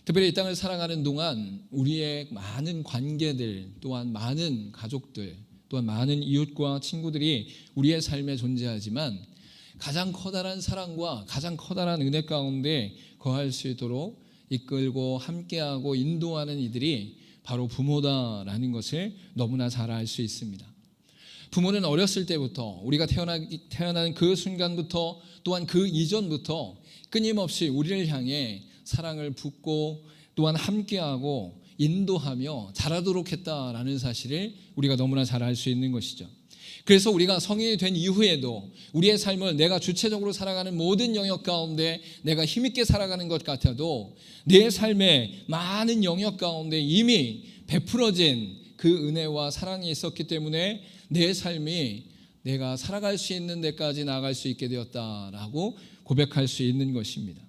특별히 이 땅을 살아가는 동안 우리의 많은 관계들, 또한 많은 가족들, 또한 많은 이웃과 친구들이 우리의 삶에 존재하지만 가장 커다란 사랑과 가장 커다란 은혜 가운데 거할 수 있도록 이끌고 함께하고 인도하는 이들이 바로 부모다라는 것을 너무나 잘 알 수 있습니다. 부모는 어렸을 때부터 우리가 태어난 그 순간부터 또한 그 이전부터 끊임없이 우리를 향해 사랑을 붓고 또한 함께하고 인도하며 자라도록 했다라는 사실을 우리가 너무나 잘 알 수 있는 것이죠. 그래서 우리가 성인이 된 이후에도 우리의 삶을 내가 주체적으로 살아가는 모든 영역 가운데 내가 힘있게 살아가는 것 같아도 내 삶의 많은 영역 가운데 이미 베풀어진 그 은혜와 사랑이 있었기 때문에 내 삶이 내가 살아갈 수 있는 데까지 나아갈 수 있게 되었다라고 고백할 수 있는 것입니다.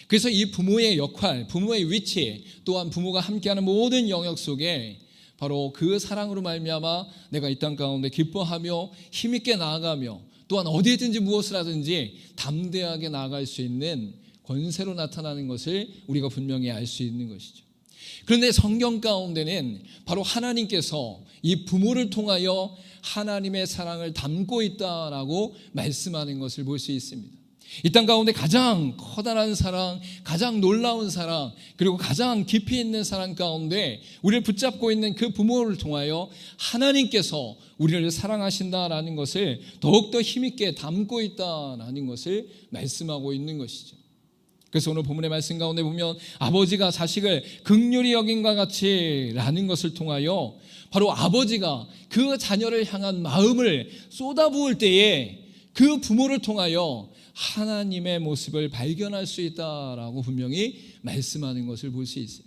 그래서 이 부모의 역할, 부모의 위치, 또한 부모가 함께하는 모든 영역 속에 바로 그 사랑으로 말미암아 내가 이 땅 가운데 기뻐하며 힘있게 나아가며 또한 어디든지 무엇을 하든지 담대하게 나아갈 수 있는 권세로 나타나는 것을 우리가 분명히 알 수 있는 것이죠. 그런데 성경 가운데는 바로 하나님께서 이 부모를 통하여 하나님의 사랑을 담고 있다라고 말씀하는 것을 볼 수 있습니다. 이 땅 가운데 가장 커다란 사랑, 가장 놀라운 사랑, 그리고 가장 깊이 있는 사랑 가운데 우리를 붙잡고 있는 그 부모를 통하여 하나님께서 우리를 사랑하신다라는 것을 더욱더 힘있게 담고 있다라는 것을 말씀하고 있는 것이죠. 그래서 오늘 본문의 말씀 가운데 보면 아버지가 자식을 긍휼히 여김과 같이 라는 것을 통하여 바로 아버지가 그 자녀를 향한 마음을 쏟아부을 때에 그 부모를 통하여 하나님의 모습을 발견할 수 있다라고 분명히 말씀하는 것을 볼 수 있어요.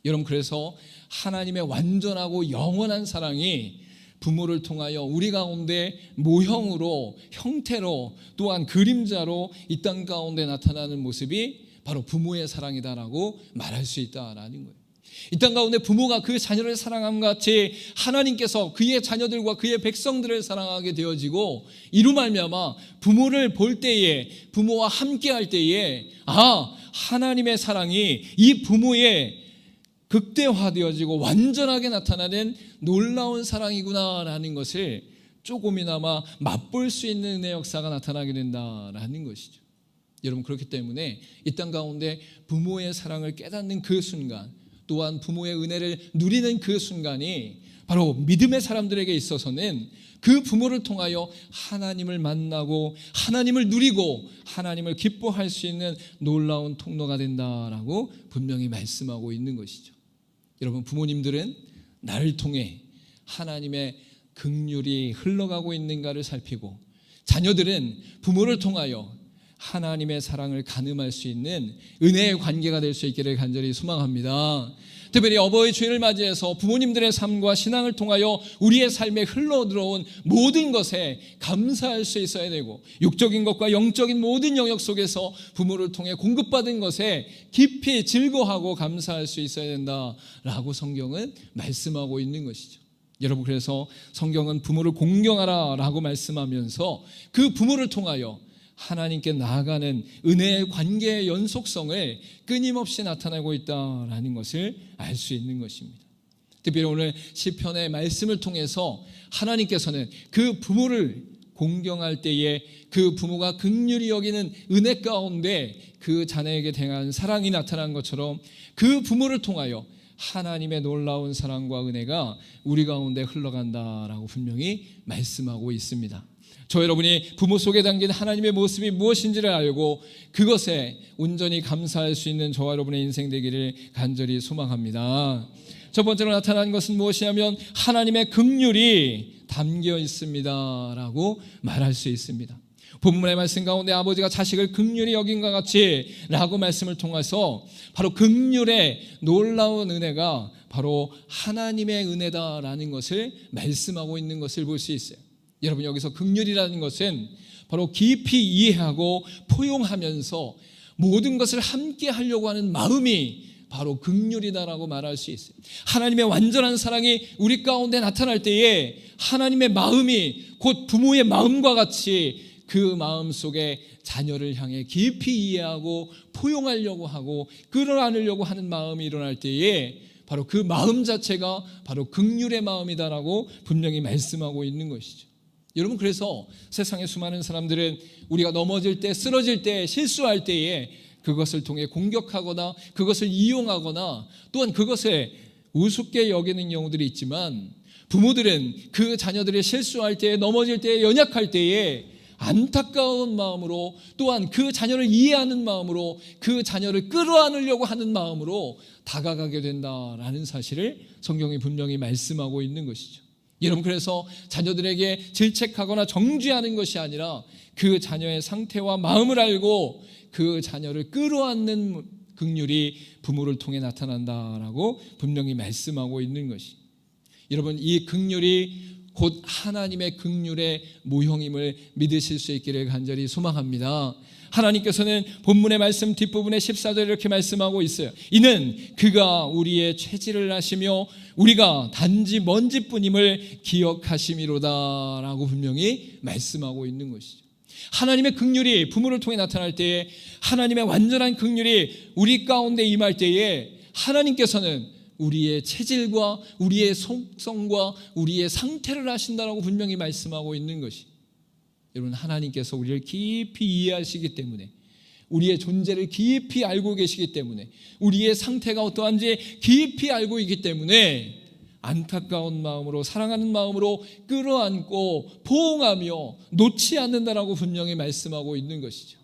여러분, 그래서 하나님의 완전하고 영원한 사랑이 부모를 통하여 우리 가운데 모형으로, 형태로, 또한 그림자로 이 땅 가운데 나타나는 모습이 바로 부모의 사랑이다라고 말할 수 있다라는 거예요. 이 땅 가운데 부모가 그 자녀를 사랑함과 같이 하나님께서 그의 자녀들과 그의 백성들을 사랑하게 되어지고 이로 말미암아 부모를 볼 때에, 부모와 함께할 때에 하나님의 사랑이 이 부모의 극대화되어지고 완전하게 나타나는 놀라운 사랑이구나라는 것을 조금이나마 맛볼 수 있는 은혜 역사가 나타나게 된다라는 것이죠. 여러분, 그렇기 때문에 이 땅 가운데 부모의 사랑을 깨닫는 그 순간, 또한 부모의 은혜를 누리는 그 순간이 바로 믿음의 사람들에게 있어서는 그 부모를 통하여 하나님을 만나고 하나님을 누리고 하나님을 기뻐할 수 있는 놀라운 통로가 된다라고 분명히 말씀하고 있는 것이죠. 여러분, 부모님들은 나를 통해 하나님의 긍휼이 흘러가고 있는가를 살피고, 자녀들은 부모를 통하여 하나님의 사랑을 가늠할 수 있는 은혜의 관계가 될 수 있기를 간절히 소망합니다. 특별히 어버이 주일을 맞이해서 부모님들의 삶과 신앙을 통하여 우리의 삶에 흘러들어온 모든 것에 감사할 수 있어야 되고, 육적인 것과 영적인 모든 영역 속에서 부모를 통해 공급받은 것에 깊이 즐거워하고 감사할 수 있어야 된다라고 성경은 말씀하고 있는 것이죠. 여러분, 그래서 성경은 부모를 공경하라라고 말씀하면서 그 부모를 통하여 하나님께 나아가는 은혜의 관계의 연속성을 끊임없이 나타내고 있다라는 것을 알 수 있는 것입니다. 특별히 오늘 시편의 말씀을 통해서 하나님께서는 그 부모를 공경할 때에 그 부모가 긍휼히 여기는 은혜 가운데 그 자녀에게 대한 사랑이 나타난 것처럼 그 부모를 통하여 하나님의 놀라운 사랑과 은혜가 우리 가운데 흘러간다라고 분명히 말씀하고 있습니다. 저 여러분이 부모 속에 담긴 하나님의 모습이 무엇인지를 알고 그것에 온전히 감사할 수 있는 저와 여러분의 인생 되기를 간절히 소망합니다. 첫 번째로 나타난 것은 무엇이냐면 하나님의 긍휼이 담겨 있습니다라고 말할 수 있습니다. 본문의 말씀 가운데 아버지가 자식을 긍휼히 여김과 같이 라고 말씀을 통해서 바로 긍휼의 놀라운 은혜가 바로 하나님의 은혜다라는 것을 말씀하고 있는 것을 볼 수 있어요. 여러분, 여기서 긍휼이라는 것은 바로 깊이 이해하고 포용하면서 모든 것을 함께 하려고 하는 마음이 바로 긍휼이다라고 말할 수 있어요. 하나님의 완전한 사랑이 우리 가운데 나타날 때에 하나님의 마음이 곧 부모의 마음과 같이 그 마음 속에 자녀를 향해 깊이 이해하고 포용하려고 하고 끌어안으려고 하는 마음이 일어날 때에 바로 그 마음 자체가 바로 긍휼의 마음이다라고 분명히 말씀하고 있는 것이죠. 여러분, 그래서 세상의 수많은 사람들은 우리가 넘어질 때, 쓰러질 때, 실수할 때에 그것을 통해 공격하거나 그것을 이용하거나 또한 그것을 우습게 여기는 경우들이 있지만, 부모들은 그 자녀들이 실수할 때, 넘어질 때, 연약할 때에 안타까운 마음으로, 또한 그 자녀를 이해하는 마음으로, 그 자녀를 끌어안으려고 하는 마음으로 다가가게 된다라는 사실을 성경이 분명히 말씀하고 있는 것이죠. 여러분, 그래서 자녀들에게 질책하거나 정죄하는 것이 아니라 그 자녀의 상태와 마음을 알고 그 자녀를 끌어안는 긍휼이 부모를 통해 나타난다라고 분명히 말씀하고 있는 것이, 여러분, 이 긍휼이 곧 하나님의 긍휼의 모형임을 믿으실 수 있기를 간절히 소망합니다. 하나님께서는 본문의 말씀 뒷부분에 14절에 이렇게 말씀하고 있어요. 이는 그가 우리의 죄질을 아시며 우리가 단지 먼지뿐임을 기억하심이로다 라고 분명히 말씀하고 있는 것이죠. 하나님의 긍휼이 부모를 통해 나타날 때에, 하나님의 완전한 긍휼이 우리 가운데 임할 때에 하나님께서는 우리의 체질과 우리의 속성과 우리의 상태를 아신다라고 분명히 말씀하고 있는 것이, 여러분, 하나님께서 우리를 깊이 이해하시기 때문에, 우리의 존재를 깊이 알고 계시기 때문에, 우리의 상태가 어떠한지 깊이 알고 있기 때문에 안타까운 마음으로, 사랑하는 마음으로 끌어안고 포옹하며 놓지 않는다라고 분명히 말씀하고 있는 것이죠.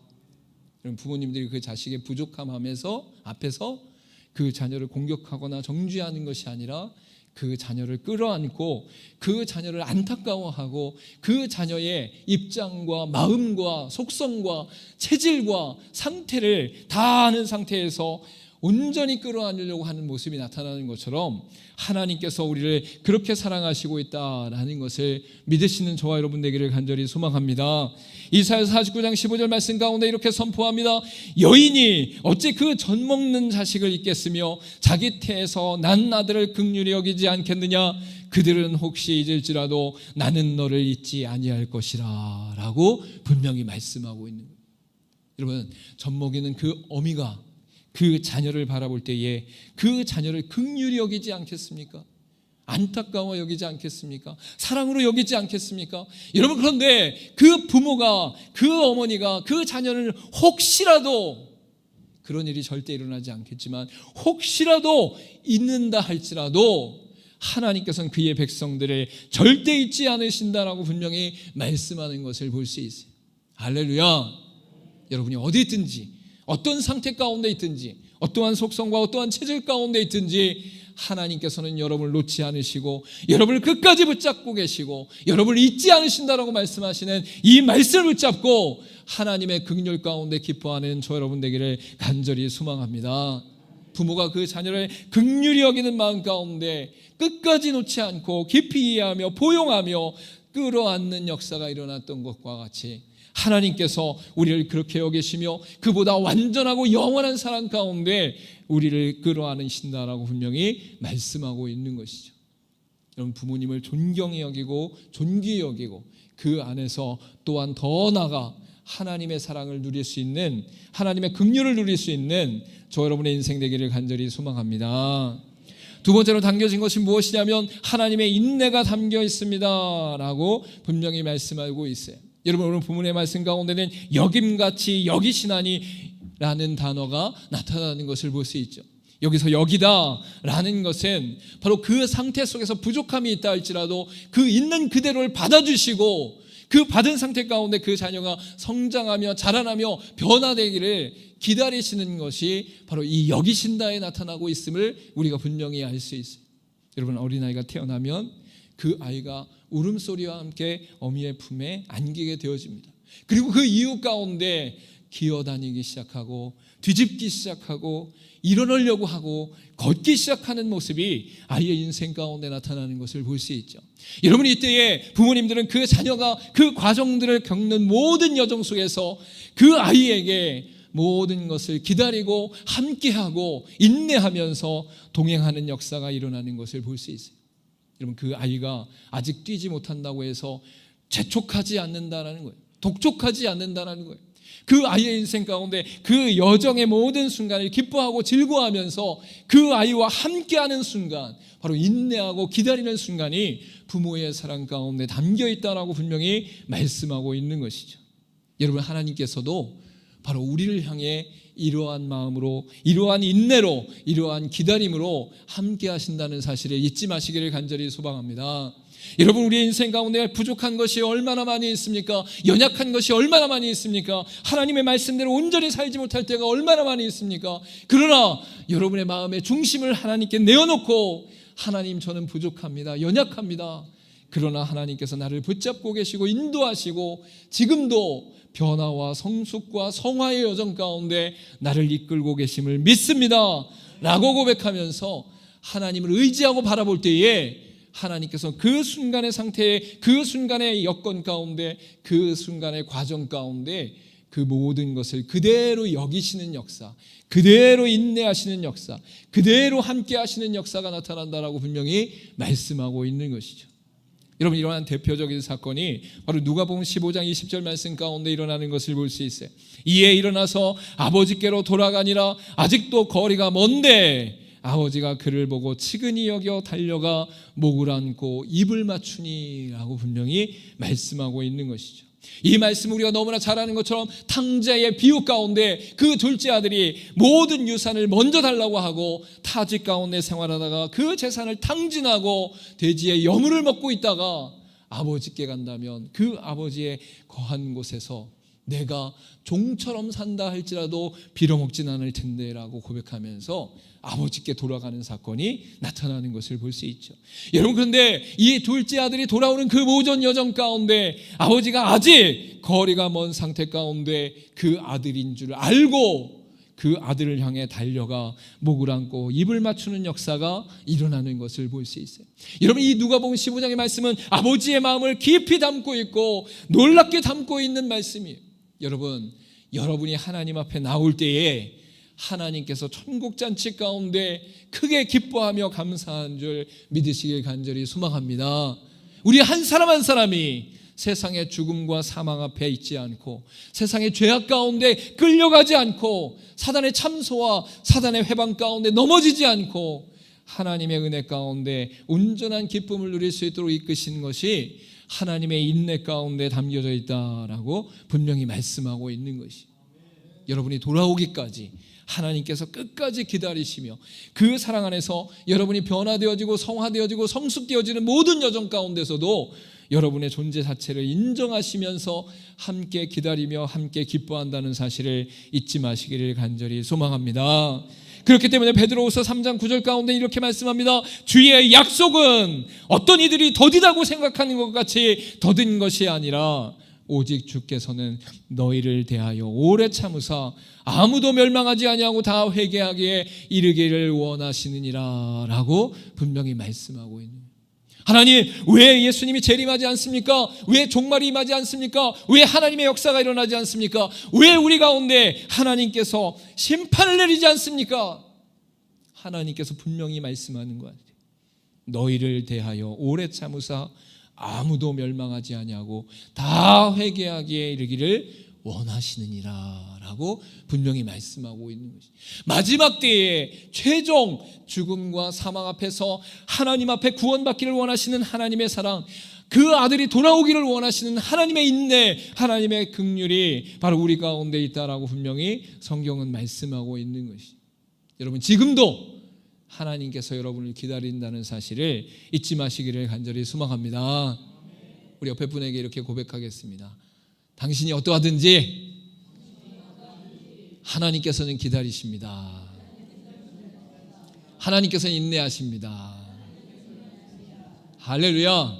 여러분, 부모님들이 그 자식의 부족함 앞에서 그 자녀를 공격하거나 정죄하는 것이 아니라 그 자녀를 끌어안고 그 자녀를 안타까워하고 그 자녀의 입장과 마음과 속성과 체질과 상태를 다 아는 상태에서 온전히 끌어안으려고 하는 모습이 나타나는 것처럼 하나님께서 우리를 그렇게 사랑하시고 있다라는 것을 믿으시는 저와 여러분 되기를 간절히 소망합니다. 이사야서 49장 15절 말씀 가운데 이렇게 선포합니다. 여인이 어찌 그 젖 먹는 자식을 잊겠으며 자기 태에서 난 아들을 긍휼히 여기지 않겠느냐. 그들은 혹시 잊을지라도 나는 너를 잊지 아니할 것이라 라고 분명히 말씀하고 있는 거예요. 여러분, 젖 먹이는 그 어미가 그 자녀를 바라볼 때에 그 자녀를 긍휼히 여기지 않겠습니까? 안타까워 여기지 않겠습니까? 사랑으로 여기지 않겠습니까? 여러분, 그런데 그 부모가, 그 어머니가 그 자녀를 혹시라도, 그런 일이 절대 일어나지 않겠지만 혹시라도 잊는다 할지라도 하나님께서는 그의 백성들을 절대 잊지 않으신다라고 분명히 말씀하는 것을 볼 수 있어요. 할렐루야. 여러분이 어디 있든지, 어떤 상태 가운데 있든지, 어떠한 속성과 어떠한 체질 가운데 있든지 하나님께서는 여러분을 놓지 않으시고 여러분을 끝까지 붙잡고 계시고 여러분을 잊지 않으신다라고 말씀하시는 이 말씀을 붙잡고 하나님의 긍휼 가운데 기뻐하는 저 여러분 되기를 간절히 소망합니다. 부모가 그 자녀를 긍휼히 여기는 마음 가운데 끝까지 놓지 않고 깊이 이해하며 포용하며 끌어안는 역사가 일어났던 것과 같이 하나님께서 우리를 그렇게 여기시며 그보다 완전하고 영원한 사랑 가운데 우리를 끌어안으신다라고 분명히 말씀하고 있는 것이죠. 여러분, 부모님을 존경히 여기고 존귀히 여기고 그 안에서 또한 더 나아가 하나님의 사랑을 누릴 수 있는, 하나님의 긍휼을 누릴 수 있는 저 여러분의 인생 되기를 간절히 소망합니다. 두 번째로 담겨진 것이 무엇이냐면 하나님의 인내가 담겨 있습니다 라고 분명히 말씀하고 있어요. 여러분, 오늘 본문의 말씀 가운데는 여김같이 여기시나니 라는 단어가 나타나는 것을 볼 수 있죠. 여기서 여기다 라는 것은 바로 그 상태 속에서 부족함이 있다 할지라도 그 있는 그대로를 받아주시고 그 받은 상태 가운데 그 자녀가 성장하며 자라나며 변화되기를 기다리시는 것이 바로 이 여기신다에 나타나고 있음을 우리가 분명히 알 수 있어요. 여러분, 어린아이가 태어나면 그 아이가 울음소리와 함께 어미의 품에 안기게 되어집니다. 그리고 그 이유 가운데 기어다니기 시작하고 뒤집기 시작하고 일어나려고 하고 걷기 시작하는 모습이 아이의 인생 가운데 나타나는 것을 볼 수 있죠. 여러분, 이때에 부모님들은 그 자녀가 그 과정들을 겪는 모든 여정 속에서 그 아이에게 모든 것을 기다리고 함께하고 인내하면서 동행하는 역사가 일어나는 것을 볼 수 있어요. 여러분, 그 아이가 아직 뛰지 못한다고 해서 재촉하지 않는다라는 거예요. 독촉하지 않는다는 거예요. 그 아이의 인생 가운데 그 여정의 모든 순간을 기뻐하고 즐거워하면서 그 아이와 함께하는 순간, 바로 인내하고 기다리는 순간이 부모의 사랑 가운데 담겨 있다라고 분명히 말씀하고 있는 것이죠. 여러분, 하나님께서도 바로 우리를 향해 이러한 마음으로, 이러한 인내로, 이러한 기다림으로 함께 하신다는 사실을 잊지 마시기를 간절히 소망합니다. 여러분, 우리의 인생 가운데 부족한 것이 얼마나 많이 있습니까? 연약한 것이 얼마나 많이 있습니까? 하나님의 말씀대로 온전히 살지 못할 때가 얼마나 많이 있습니까? 그러나 여러분의 마음의 중심을 하나님께 내어놓고, 하나님, 저는 부족합니다, 연약합니다. 그러나 하나님께서 나를 붙잡고 계시고 인도하시고 지금도 변화와 성숙과 성화의 여정 가운데 나를 이끌고 계심을 믿습니다 라고 고백하면서 하나님을 의지하고 바라볼 때에 하나님께서 그 순간의 상태에, 그 순간의 여건 가운데, 그 순간의 과정 가운데 그 모든 것을 그대로 여기시는 역사, 그대로 인내하시는 역사, 그대로 함께 하시는 역사가 나타난다라고 분명히 말씀하고 있는 것이죠. 여러분, 이러한 대표적인 사건이 바로 누가복음 15장 20절 말씀 가운데 일어나는 것을 볼 수 있어요. 이에 일어나서 아버지께로 돌아가니라. 아직도 거리가 먼데 아버지가 그를 보고 측은히 여겨 달려가 목을 안고 입을 맞추니 라고 분명히 말씀하고 있는 것이죠. 이 말씀 우리가 너무나 잘 아는 것처럼 탕자의 비유 가운데 그 둘째 아들이 모든 유산을 먼저 달라고 하고 타지 가운데 생활하다가 그 재산을 탕진하고 돼지의 여물을 먹고 있다가 아버지께 간다면 그 아버지의 거한 곳에서 내가 종처럼 산다 할지라도 빌어먹진 않을 텐데 라고 고백하면서 아버지께 돌아가는 사건이 나타나는 것을 볼 수 있죠. 여러분, 그런데 이 둘째 아들이 돌아오는 그 모든 여정 가운데 아버지가 아직 거리가 먼 상태 가운데 그 아들인 줄 알고 그 아들을 향해 달려가 목을 안고 입을 맞추는 역사가 일어나는 것을 볼 수 있어요. 여러분, 이 누가복음 15장의 말씀은 아버지의 마음을 깊이 담고 있고 놀랍게 담고 있는 말씀이에요. 여러분, 여러분이 하나님 앞에 나올 때에 하나님께서 천국잔치 가운데 크게 기뻐하며 감사한 줄 믿으시길 간절히 소망합니다. 우리 한 사람 한 사람이 세상의 죽음과 사망 앞에 있지 않고 세상의 죄악 가운데 끌려가지 않고 사단의 참소와 사단의 회방 가운데 넘어지지 않고 하나님의 은혜 가운데 온전한 기쁨을 누릴 수 있도록 이끄신 것이 하나님의 인내 가운데 담겨져 있다라고 분명히 말씀하고 있는 것이, 여러분이 돌아오기까지 하나님께서 끝까지 기다리시며 그 사랑 안에서 여러분이 변화되어지고 성화되어지고 성숙되어지는 모든 여정 가운데서도 여러분의 존재 자체를 인정하시면서 함께 기다리며 함께 기뻐한다는 사실을 잊지 마시기를 간절히 소망합니다. 그렇기 때문에 베드로후서 3장 9절 가운데 이렇게 말씀합니다. 주의 약속은 어떤 이들이 더디다고 생각하는 것 같이 더딘 것이 아니라 오직 주께서는 너희를 대하여 오래 참으사 아무도 멸망하지 아니하고 다 회개하기에 이르기를 원하시느니라 라고 분명히 말씀하고 있는 거예요. 하나님, 왜 예수님이 재림하지 않습니까? 왜 종말이 임하지 않습니까? 왜 하나님의 역사가 일어나지 않습니까? 왜 우리 가운데 하나님께서 심판을 내리지 않습니까? 하나님께서 분명히 말씀하는 것 같아요. 너희를 대하여 오래 참으사 아무도 멸망하지 아니하고 다 회개하기에 이르기를 원하시느니라 라고 분명히 말씀하고 있는 것이, 마지막 때에 최종 죽음과 사망 앞에서 하나님 앞에 구원받기를 원하시는 하나님의 사랑, 그 아들이 돌아오기를 원하시는 하나님의 인내, 하나님의 긍휼이 바로 우리 가운데 있다라고 분명히 성경은 말씀하고 있는 것이, 여러분, 지금도 하나님께서 여러분을 기다린다는 사실을 잊지 마시기를 간절히 소망합니다. 우리 옆에 분에게 이렇게 고백하겠습니다. 당신이 어떠하든지 하나님께서는 기다리십니다. 하나님께서는 인내하십니다. 할렐루야.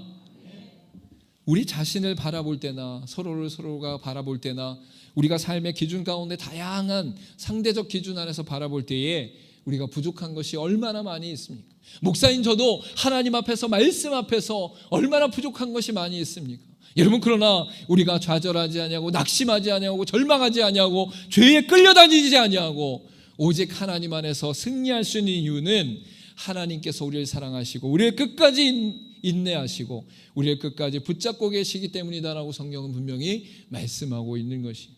우리 자신을 바라볼 때나 서로가 바라볼 때나 우리가 삶의 기준 가운데 다양한 상대적 기준 안에서 바라볼 때에 우리가 부족한 것이 얼마나 많이 있습니까? 목사인 저도 하나님 앞에서, 말씀 앞에서 얼마나 부족한 것이 많이 있습니까? 여러분, 그러나 우리가 좌절하지 아니하고 낙심하지 아니하고 절망하지 아니하고 죄에 끌려다니지 아니하고 오직 하나님 안에서 승리할 수 있는 이유는 하나님께서 우리를 사랑하시고 우리를 끝까지 인내하시고 우리를 끝까지 붙잡고 계시기 때문이다라고 성경은 분명히 말씀하고 있는 것이.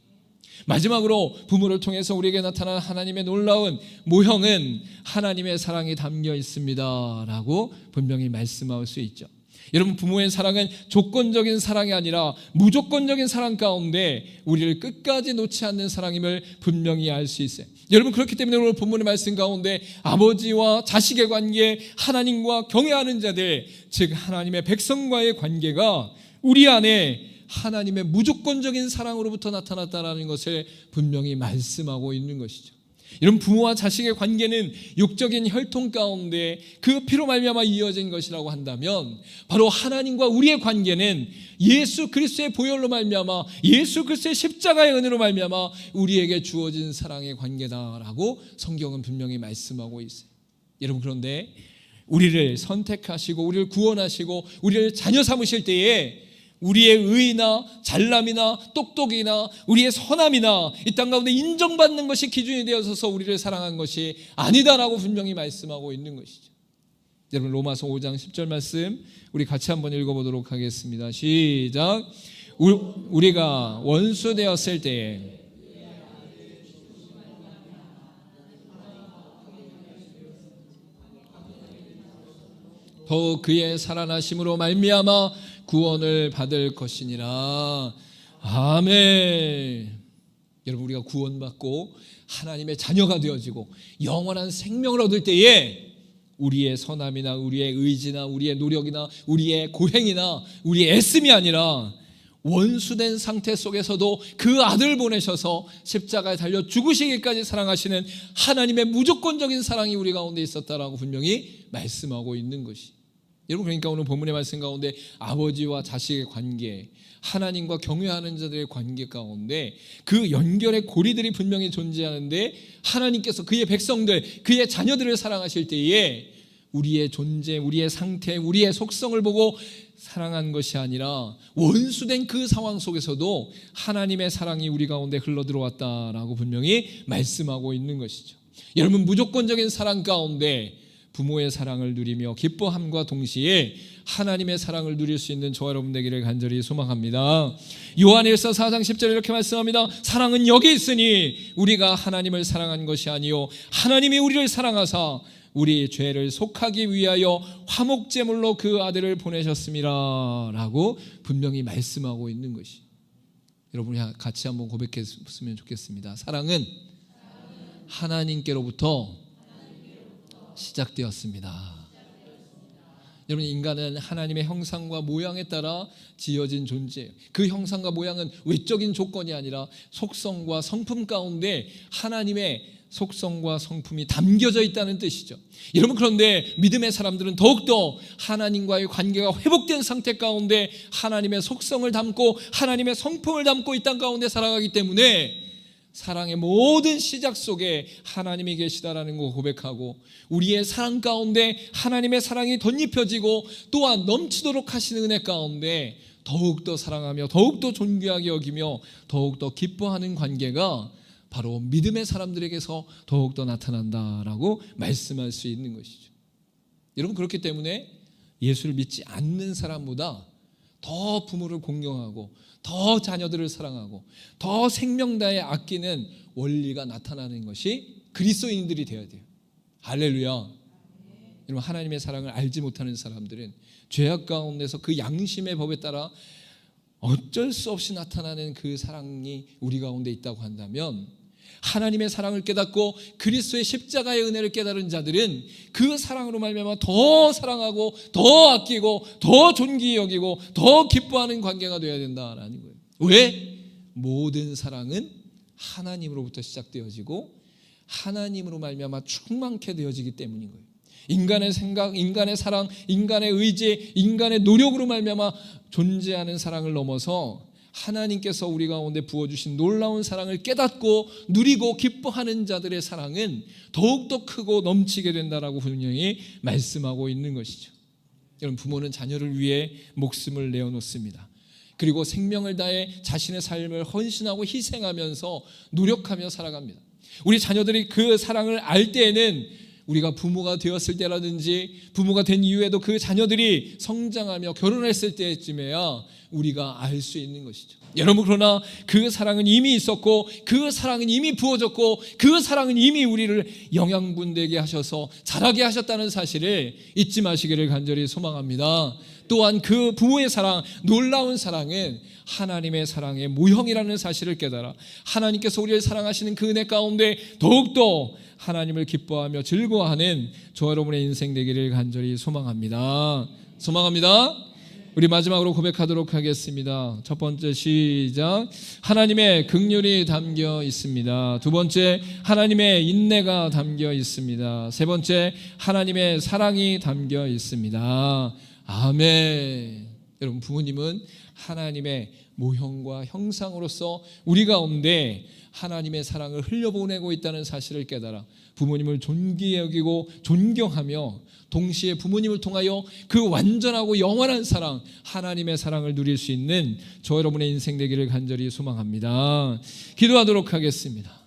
마지막으로 부모를 통해서 우리에게 나타난 하나님의 놀라운 모형은 하나님의 사랑이 담겨 있습니다라고 분명히 말씀할 수 있죠. 여러분, 부모의 사랑은 조건적인 사랑이 아니라 무조건적인 사랑 가운데 우리를 끝까지 놓지 않는 사랑임을 분명히 알 수 있어요. 여러분, 그렇기 때문에 오늘 본문의 말씀 가운데 아버지와 자식의 관계, 하나님과 경외하는 자들, 즉 하나님의 백성과의 관계가 우리 안에 하나님의 무조건적인 사랑으로부터 나타났다는 것을 분명히 말씀하고 있는 것이죠. 이런 부모와 자식의 관계는 육적인 혈통 가운데 그 피로 말미암아 이어진 것이라고 한다면, 바로 하나님과 우리의 관계는 예수 그리스도의 보혈로 말미암아, 예수 그리스도의 십자가의 은혜로 말미암아 우리에게 주어진 사랑의 관계다라고 성경은 분명히 말씀하고 있어요. 여러분, 그런데 우리를 선택하시고 우리를 구원하시고 우리를 자녀 삼으실 때에 우리의 의나 잘남이나 똑똑이나 우리의 선함이나 이 땅 가운데 인정받는 것이 기준이 되어서 우리를 사랑한 것이 아니다라고 분명히 말씀하고 있는 것이죠. 여러분, 로마서 5장 10절 말씀 우리 같이 한번 읽어보도록 하겠습니다. 시작. 우리가 원수 되었을 때에 더욱 그의 살아나심으로 말미암아 구원을 받을 것이니라. 아멘. 여러분, 우리가 구원받고 하나님의 자녀가 되어지고 영원한 생명을 얻을 때에 우리의 선함이나 우리의 의지나 우리의 노력이나 우리의 고행이나 우리의 애씀이 아니라 원수된 상태 속에서도 그 아들 보내셔서 십자가에 달려 죽으시기까지 사랑하시는 하나님의 무조건적인 사랑이 우리 가운데 있었다라고 분명히 말씀하고 있는 것이. 여러분, 그러니까 오늘 본문의 말씀 가운데 아버지와 자식의 관계, 하나님과 경외하는 자들의 관계 가운데 그 연결의 고리들이 분명히 존재하는데, 하나님께서 그의 백성들, 그의 자녀들을 사랑하실 때에 우리의 존재, 우리의 상태, 우리의 속성을 보고 사랑한 것이 아니라 원수된 그 상황 속에서도 하나님의 사랑이 우리 가운데 흘러들어왔다라고 분명히 말씀하고 있는 것이죠. 여러분, 무조건적인 사랑 가운데 부모의 사랑을 누리며 기뻐함과 동시에 하나님의 사랑을 누릴 수 있는 저와 여러분 되기를 간절히 소망합니다. 요한일서 4장 10절에 이렇게 말씀합니다. 사랑은 여기 있으니 우리가 하나님을 사랑한 것이 아니요 하나님이 우리를 사랑하사 우리 죄를 속하기 위하여 화목제물로 그 아들을 보내셨습니다 라고 분명히 말씀하고 있는 것이. 여러분이 같이 한번 고백했으면 좋겠습니다. 사랑은 하나님께로부터 시작되었습니다. 여러분, 인간은 하나님의 형상과 모양에 따라 지어진 존재예요. 그 형상과 모양은 외적인 조건이 아니라 속성과 성품 가운데 하나님의 속성과 성품이 담겨져 있다는 뜻이죠. 여러분, 그런데 믿음의 사람들은 더욱더 하나님과의 관계가 회복된 상태 가운데 하나님의 속성을 담고 하나님의 성품을 담고 이 땅 가운데 살아가기 때문에 사랑의 모든 시작 속에 하나님이 계시다라는 거 고백하고, 우리의 사랑 가운데 하나님의 사랑이 덧입혀지고 또한 넘치도록 하시는 은혜 가운데 더욱더 사랑하며 더욱더 존귀하게 여기며 더욱더 기뻐하는 관계가 바로 믿음의 사람들에게서 더욱더 나타난다라고 말씀할 수 있는 것이죠. 여러분, 그렇기 때문에 예수를 믿지 않는 사람보다 더 부모를 공경하고 더 자녀들을 사랑하고 더 생명 다해 아끼는 원리가 나타나는 것이 그리스도인들이 되어야 돼요. 할렐루야. 여러분, 하나님의 사랑을 알지 못하는 사람들은 죄악 가운데서 그 양심의 법에 따라 어쩔 수 없이 나타나는 그 사랑이 우리 가운데 있다고 한다면, 하나님의 사랑을 깨닫고 그리스도의 십자가의 은혜를 깨달은 자들은 그 사랑으로 말미암아 더 사랑하고 더 아끼고 더 존귀히 여기고 더 기뻐하는 관계가 되어야 된다라는 거예요. 왜? 모든 사랑은 하나님으로부터 시작되어지고 하나님으로 말미암아 충만케 되어지기 때문인 거예요. 인간의 생각, 인간의 사랑, 인간의 의지, 인간의 노력으로 말미암아 존재하는 사랑을 넘어서 하나님께서 우리 가운데 부어주신 놀라운 사랑을 깨닫고 누리고 기뻐하는 자들의 사랑은 더욱더 크고 넘치게 된다라고 분명히 말씀하고 있는 것이죠. 여러분, 부모는 자녀를 위해 목숨을 내어놓습니다. 그리고 생명을 다해 자신의 삶을 헌신하고 희생하면서 노력하며 살아갑니다. 우리 자녀들이 그 사랑을 알 때에는 우리가 부모가 되었을 때라든지 부모가 된 이후에도 그 자녀들이 성장하며 결혼했을 때쯤에야 우리가 알 수 있는 것이죠. 여러분, 그러나 그 사랑은 이미 있었고 그 사랑은 이미 부어졌고 그 사랑은 이미 우리를 영양분되게 하셔서 자라게 하셨다는 사실을 잊지 마시기를 간절히 소망합니다. 또한 그 부모의 사랑, 놀라운 사랑은 하나님의 사랑의 모형이라는 사실을 깨달아 하나님께서 우리를 사랑하시는 그 은혜 가운데 더욱더 하나님을 기뻐하며 즐거워하는 저와 여러분의 인생 되기를 간절히 소망합니다. 우리 마지막으로 고백하도록 하겠습니다. 첫 번째 시작. 하나님의 긍휼이 담겨 있습니다. 두 번째, 하나님의 인내가 담겨 있습니다. 세 번째, 하나님의 사랑이 담겨 있습니다. 아멘. 여러분, 부모님은 하나님의 모형과 형상으로서 우리 가운데 하나님의 사랑을 흘려보내고 있다는 사실을 깨달아 부모님을 존귀히 여기고 존경하며 동시에 부모님을 통하여 그 완전하고 영원한 사랑, 하나님의 사랑을 누릴 수 있는 저 여러분의 인생 되기를 간절히 소망합니다. 기도하도록 하겠습니다.